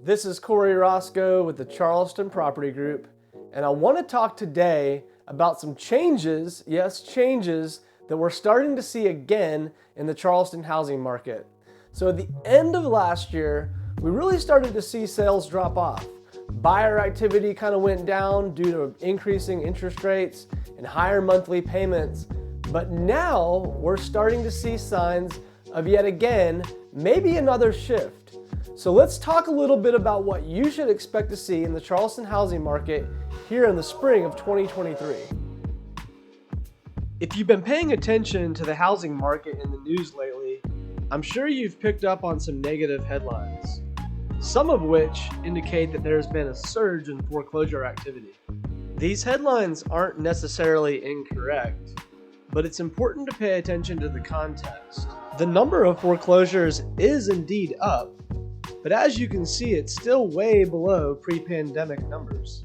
This is Kory Roscoe with the Charleston Property Group, and I want to talk today about some changes, yes, changes that we're starting to see again in the Charleston housing market. So at the end of last year, we really started to see sales drop off. Buyer activity kind of went down due to increasing interest rates and higher monthly payments, but now we're starting to see signs of yet again, maybe another shift. So let's talk a little bit about what you should expect to see in the Charleston housing market here in the spring of 2023. If you've been paying attention to the housing market in the news lately, I'm sure you've picked up on some negative headlines, some of which indicate that there's been a surge in foreclosure activity. These headlines aren't necessarily incorrect, but it's important to pay attention to the context. The number of foreclosures is indeed up, but as you can see, it's still way below pre-pandemic numbers.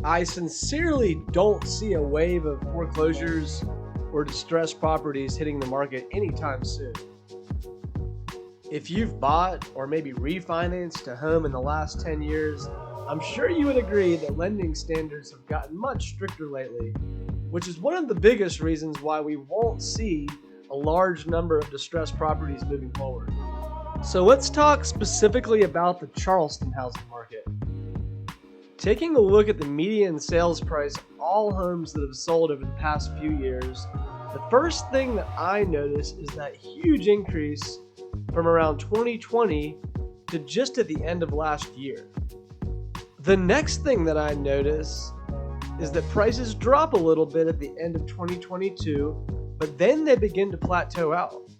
I sincerely don't see a wave of foreclosures or distressed properties hitting the market anytime soon. If you've bought or maybe refinanced a home in the last 10 years, I'm sure you would agree that lending standards have gotten much stricter lately, which is one of the biggest reasons why we won't see a large number of distressed properties moving forward. So let's talk specifically about the Charleston housing market. Taking a look at the median sales price of all homes that have sold over the past few years, the first thing that I notice is that huge increase from around 2020 to just at the end of last year. The next thing that I notice is that prices drop a little bit at the end of 2022, but then they begin to plateau out.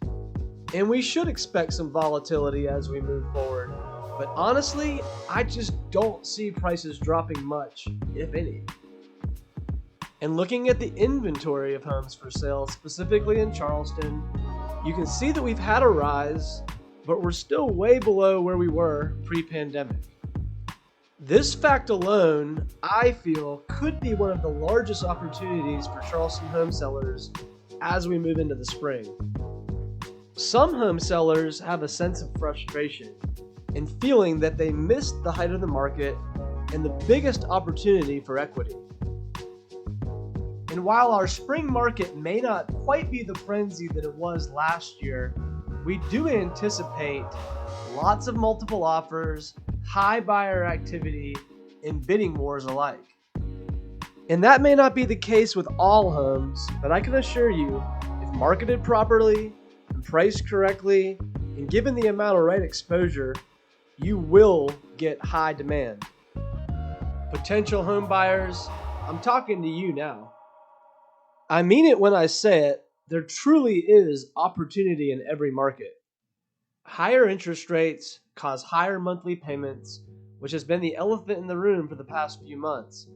And we should expect some volatility as we move forward. But honestly, I just don't see prices dropping much, if any. And looking at the inventory of homes for sale, specifically in Charleston, you can see that we've had a rise, but we're still way below where we were pre-pandemic. This fact alone, I feel, could be one of the largest opportunities for Charleston home sellers as we move into the spring. Some home sellers have a sense of frustration and feeling that they missed the height of the market and the biggest opportunity for equity. And while our spring market may not quite be the frenzy that it was last year, we do anticipate lots of multiple offers, high buyer activity, and bidding wars alike. And that may not be the case with all homes, but I can assure you, if marketed properly, and priced correctly, and given the amount of right exposure, you will get high demand. Potential home buyers, I'm talking to you now. I mean it when I say it, there truly is opportunity in every market. Higher interest rates cause higher monthly payments, which has been the elephant in the room for the past few months.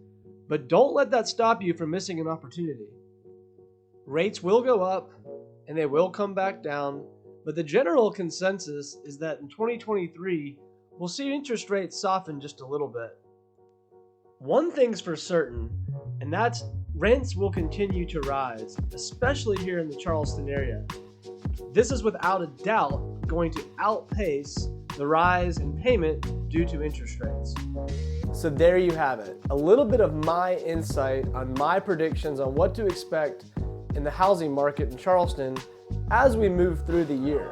But don't let that stop you from missing an opportunity. Rates will go up and they will come back down, but the general consensus is that in 2023, we'll see interest rates soften just a little bit. One thing's for certain, and that's rents will continue to rise, especially here in the Charleston area. This is without a doubt going to outpace the rise in payment due to interest rates. So there you have it, a little bit of my insight on my predictions on what to expect in the housing market in Charleston as we move through the year.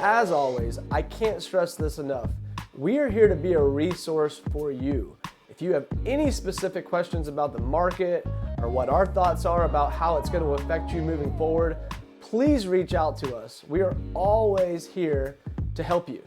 As always, I can't stress this enough. We are here to be a resource for you. If you have any specific questions about the market or what our thoughts are about how it's going to affect you moving forward, please reach out to us. We are always here to help you.